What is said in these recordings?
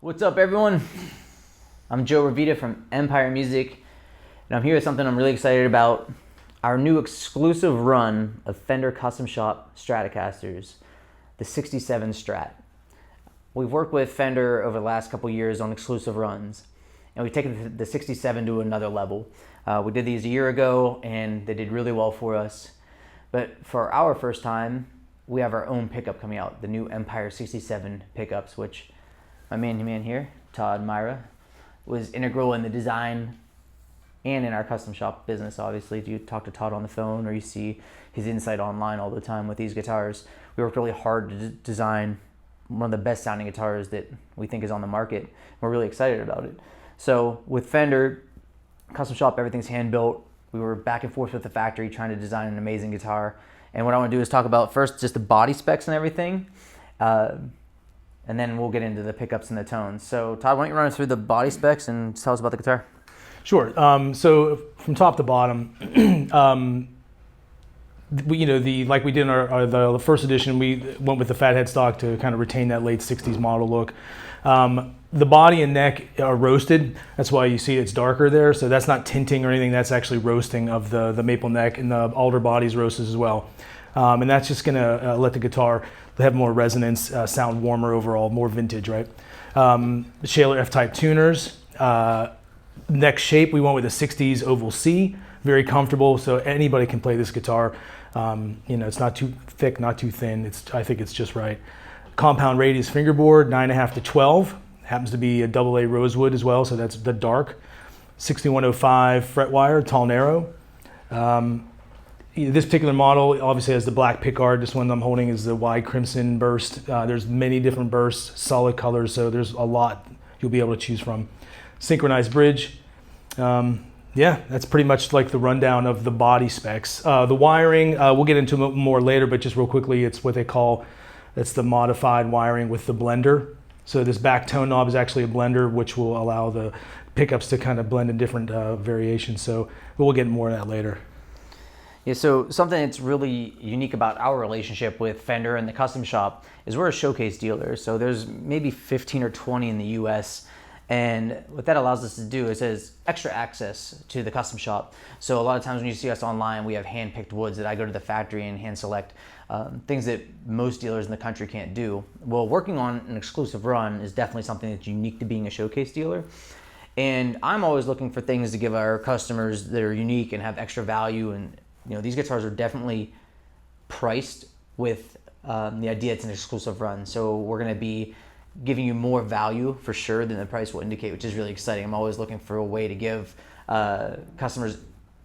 What's up, everyone? I'm Joe Ravita from Empire Music, and I'm here with something I'm really excited about. Our new exclusive run of Fender Custom Shop Stratocasters, the 67 Strat. We've worked with Fender over the last couple years on exclusive runs, and we've taken the 67 to another level. We did these a year ago, and they did really well for us. But for our first time, we have our own pickup coming out, the new Empire 67 pickups, which my man here, Todd Myrah, was integral in the design and in our custom shop business. Obviously, if you talk to Todd on the phone or you see his insight online all the time with these guitars, we worked really hard to design one of the best sounding guitars that we think is on the market. We're really excited about it. So with Fender, custom shop, everything's hand built. We were back and forth with the factory trying to design an amazing guitar. And what I want to do is talk about first just the body specs and everything. And then we'll get into the pickups and the tones. So Todd, why don't you run us through the body specs and tell us about the guitar? Sure. So from top to bottom, like we did in the first edition, we went with the fat headstock to kind of retain that late 60s model look. The body and neck are roasted. That's why you see it's darker there. So that's not tinting or anything. That's actually roasting of the maple neck, and the alder body's roasted as well. And that's just gonna let the guitar have more resonance, sound warmer overall, more vintage, right? Shaler F-type tuners. Neck shape, we went with a 60s oval C, very comfortable, so anybody can play this guitar. It's not too thick, not too thin. I think it's just right. Compound radius fingerboard, 9.5 to 12. Happens to be a AA rosewood as well, so that's the dark. 6105 fret wire, tall narrow. This particular model obviously has the black pickguard. This one I'm holding is the wide crimson burst. There's many different bursts, solid colors, so there's a lot you'll be able to choose from. Synchronized bridge. That's pretty much like the rundown of the body specs. The wiring, we'll get into more later, but just real quickly, it's what they call, that's the modified wiring with the blender. So this back tone knob is actually a blender, which will allow the pickups to kind of blend in different variations. So we'll get more of that later. Yeah, so something that's really unique about our relationship with Fender and the custom shop is we're a showcase dealer. So there's maybe 15 or 20 in the US. And what that allows us to do is it has extra access to the custom shop. So a lot of times when you see us online, we have hand-picked woods that I go to the factory and hand select, things that most dealers in the country can't do. Well, working on an exclusive run is definitely something that's unique to being a showcase dealer. And I'm always looking for things to give our customers that are unique and have extra value. And these guitars are definitely priced with the idea it's an exclusive run. So we're going to be giving you more value for sure than the price will indicate, which is really exciting. I'm always looking for a way to give customers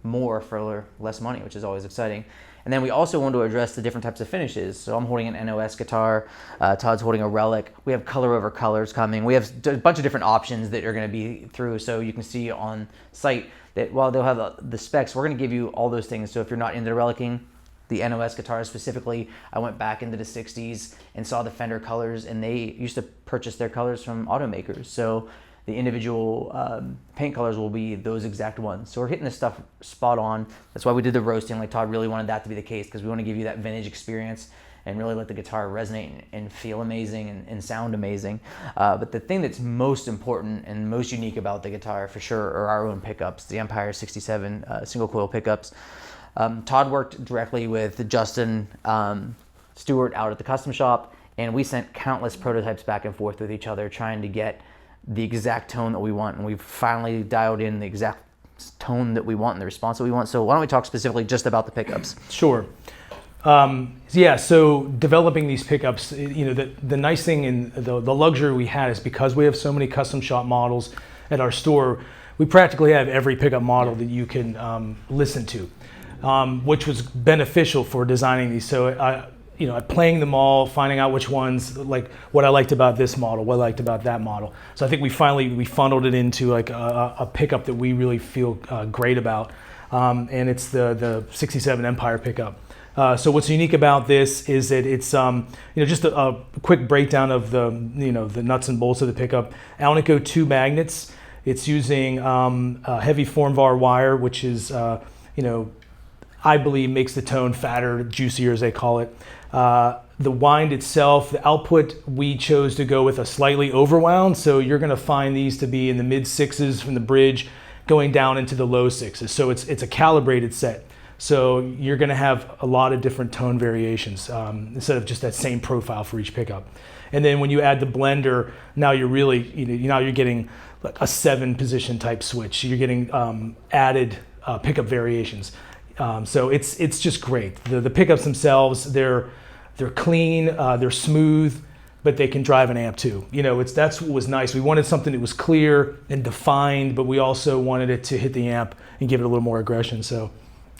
more for less money, which is always exciting. And then we also want to address the different types of finishes. So I'm holding an NOS guitar, Todd's holding a Relic. We have color over colors coming. We have a bunch of different options that are going to be through, so you can see on site that while they'll have the specs, we're going to give you all those things. So if you're not into relicking, the NOS guitars specifically, I went back into the 60s and saw the Fender colors, and they used to purchase their colors from automakers. So the individual paint colors will be those exact ones. So we're hitting this stuff spot on. That's why we did the roasting. Like Todd really wanted that to be the case, because we want to give you that vintage experience and really let the guitar resonate and feel amazing and sound amazing. But the thing that's most important and most unique about the guitar for sure are our own pickups, the Empire 67 single coil pickups. Todd worked directly with Justin Stewart out at the custom shop, and we sent countless prototypes back and forth with each other trying to get the exact tone that we want, and we've finally dialed in the exact tone that we want and the response that we want. So why don't we talk specifically just about the pickups? Sure. So developing these pickups, the nice thing and the luxury we had is because we have so many custom shop models at our store, we practically have every pickup model that you can listen to. Which was beneficial for designing these. So playing them all, finding out which ones, like what I liked about this model, what I liked about that model. So I think we funneled it into like a pickup that we really feel great about, and it's the 67 Empire pickup. So what's unique about this is that it's just a quick breakdown of the nuts and bolts of the pickup. Alnico 2 magnets. It's using a heavy formvar wire, which is I believe makes the tone fatter, juicier as they call it. The wind itself, the output, we chose to go with a slightly overwound. So you're going to find these to be in the mid sixes from the bridge going down into the low sixes. So it's a calibrated set. So you're going to have a lot of different tone variations instead of just that same profile for each pickup. And then when you add the blender, now you're really, now you're getting like a 7-position type switch. You're getting added pickup variations. So it's just great. The pickups themselves, they're clean, they're smooth, but they can drive an amp too. That's what was nice. We wanted something that was clear and defined, but we also wanted it to hit the amp and give it a little more aggression. So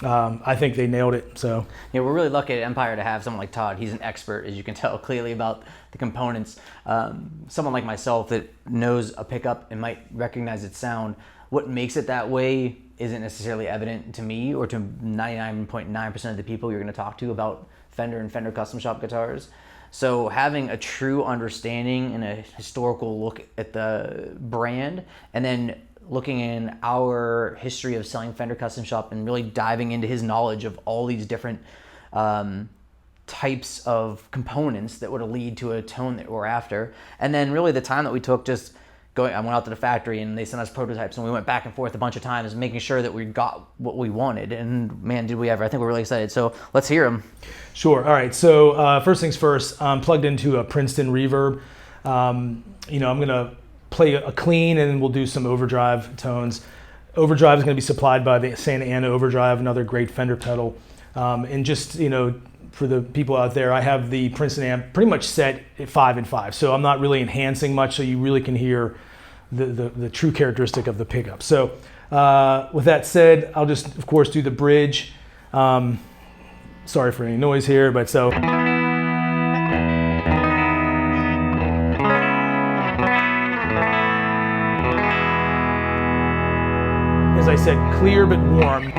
I think they nailed it. So yeah, we're really lucky at Empire to have someone like Todd. He's an expert, as you can tell clearly, about the components. Someone like myself that knows a pickup and might recognize its sound. What makes it that way isn't necessarily evident to me or to 99.9% of the people you're going to talk to about Fender and Fender custom shop guitars. So having a true understanding and a historical look at the brand, and then looking in our history of selling Fender custom shop and really diving into his knowledge of all these different types of components that would lead to a tone that we're after. And then really the time that we took just going, I went out to the factory and they sent us prototypes and we went back and forth a bunch of times making sure that we got what we wanted. And man, did we ever. I think we're really excited. So let's hear them. Sure. All right. So first things first, I'm plugged into a Princeton reverb. I'm going to play a clean and then we'll do some overdrive tones. Overdrive is going to be supplied by the Santa Ana Overdrive, another great Fender pedal. And just, for the people out there, I have the Princeton amp pretty much set at 5 and 5. So I'm not really enhancing much, so you really can hear the true characteristic of the pickup. So with that said, I'll just, of course, do the bridge. Sorry for any noise here, but so. As I said, clear but warm.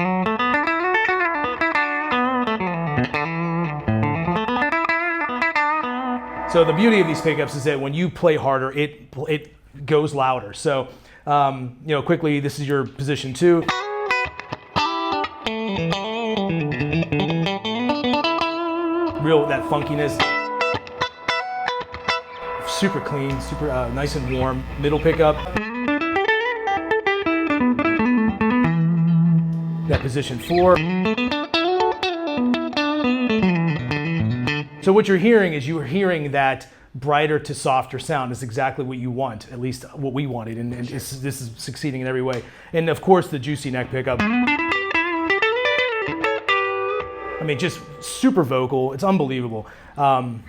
So the beauty of these pickups is that when you play harder, it goes louder. So, quickly, this is your position 2. Real, that funkiness. Super clean, super nice and warm. Middle pickup. That position 4. So what you're hearing is that brighter to softer sound is exactly what you want, at least what we wanted, and this is succeeding in every way. And of course the juicy neck pickup. I mean, just super vocal, it's unbelievable. Why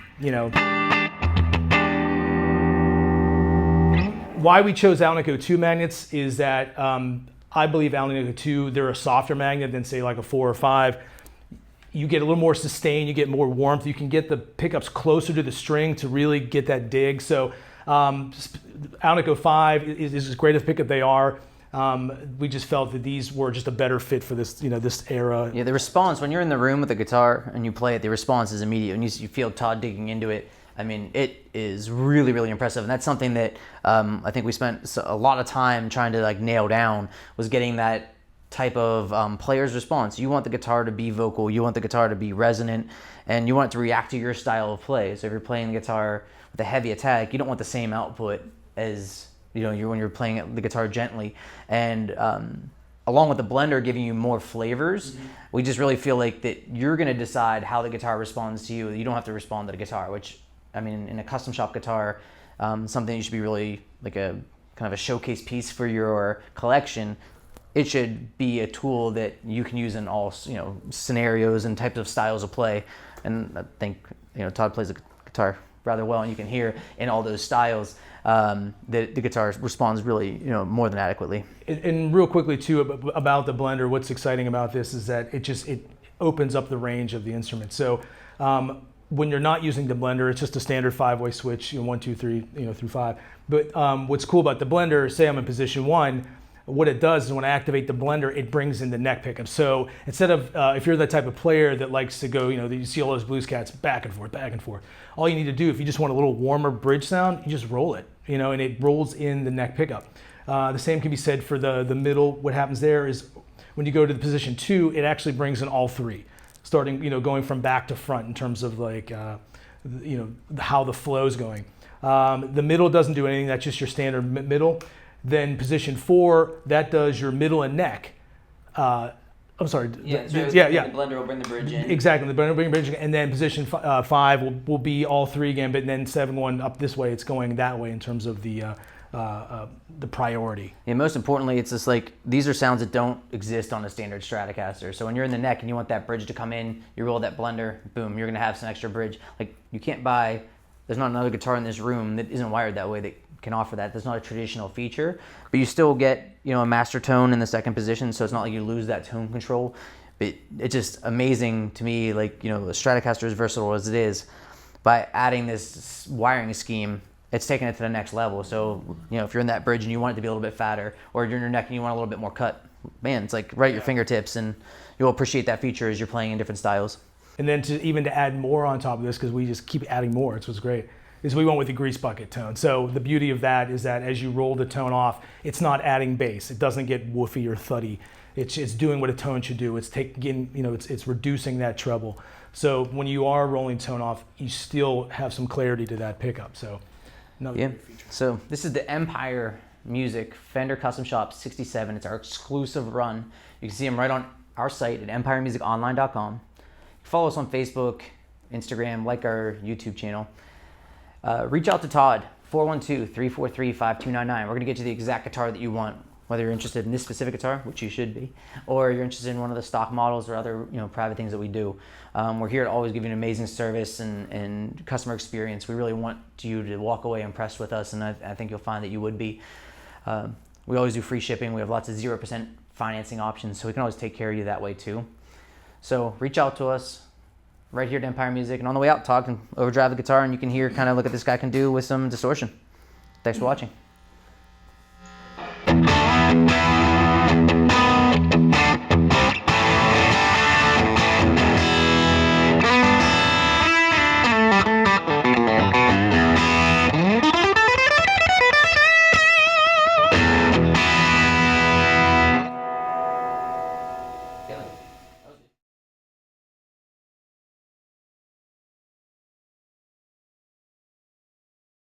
we chose Alnico 2 magnets is that I believe Alnico 2, they're a softer magnet than say like a 4 or 5. You get a little more sustain, you get more warmth, you can get the pickups closer to the string to really get that dig. So Alnico 5 is as great a pickup they are. We just felt that these were just a better fit for this, this era. Yeah, the response, when you're in the room with the guitar and you play it, the response is immediate. When you feel Todd digging into it, I mean, it is really, really impressive. And that's something that I think we spent a lot of time trying to nail down, was getting that type of player's response. You want the guitar to be vocal, you want the guitar to be resonant, and you want it to react to your style of play. So if you're playing the guitar with a heavy attack, you don't want the same output as when you're playing the guitar gently. And along with the blender giving you more flavors, we just really feel like that you're going to decide how the guitar responds to you. You don't have to respond to the guitar, which, I mean, in a custom shop guitar, something you should be really like a kind of a showcase piece for your collection. It should be a tool that you can use in all scenarios and types of styles of play. And I think Todd plays the guitar rather well, and you can hear in all those styles that the guitar responds really more than adequately. And real quickly too about the blender, what's exciting about this is that it opens up the range of the instrument. So when you're not using the blender, it's just a standard 5-way switch, 1, 2, 3, through 5. But what's cool about the blender, say I'm in position 1. What it does is when I activate the blender, it brings in the neck pickup. So instead of, if you're the type of player that likes to go, you see all those blues cats back and forth, all you need to do, if you just want a little warmer bridge sound, you just roll it, and it rolls in the neck pickup. The same can be said for the middle. What happens there is when you go to the position 2, it actually brings in all 3, starting, going from back to front in terms of how the flow's going. The middle doesn't do anything. That's just your standard middle. Then position 4, that does your middle and neck. I'm sorry. The blender will bring the bridge in. Exactly, the blender will bring the bridge in. And then position 5 will be all 3 again, but then 7 going up this way, it's going that way in terms of the priority. And most importantly, it's just like, these are sounds that don't exist on a standard Stratocaster. So when you're in the neck and you want that bridge to come in, you roll that blender, boom, you're gonna have some extra bridge. Like, you can't buy, there's not another guitar in this room that isn't wired that way that can offer that. That's not a traditional feature, but you still get, a master tone in the second position, so it's not like you lose that tone control. But it's just amazing to me, like, the Stratocaster, as versatile as it is, by adding this wiring scheme, it's taking it to the next level. So, if you're in that bridge and you want it to be a little bit fatter, or you're in your neck and you want a little bit more cut, man, it's like right at your fingertips, and you'll appreciate that feature as you're playing in different styles. And then to add more on top of this, because we just keep adding more, it's what's great, is we went with the grease bucket tone. So the beauty of that is that as you roll the tone off, it's not adding bass. It doesn't get woofy or thuddy. It's doing what a tone should do. It's taking, it's reducing that treble. So when you are rolling tone off, you still have some clarity to that pickup. So another great feature. So this is the Empire Music Fender Custom Shop 67. It's our exclusive run. You can see them right on our site at empiremusiconline.com. Follow us on Facebook, Instagram, like our YouTube channel. Reach out to Todd, 412-343-5299. We're going to get you the exact guitar that you want, whether you're interested in this specific guitar, which you should be, or you're interested in one of the stock models or other private things that we do. We're here to always give you an amazing service and customer experience. We really want you to walk away impressed with us, and I think you'll find that you would be. We always do free shipping. We have lots of 0% financing options, so we can always take care of you that way too. So reach out to us right here at Empire Music, and on the way out, Todd can overdrive the guitar and you can hear kind of look at this guy can do with some distortion. Thanks for watching.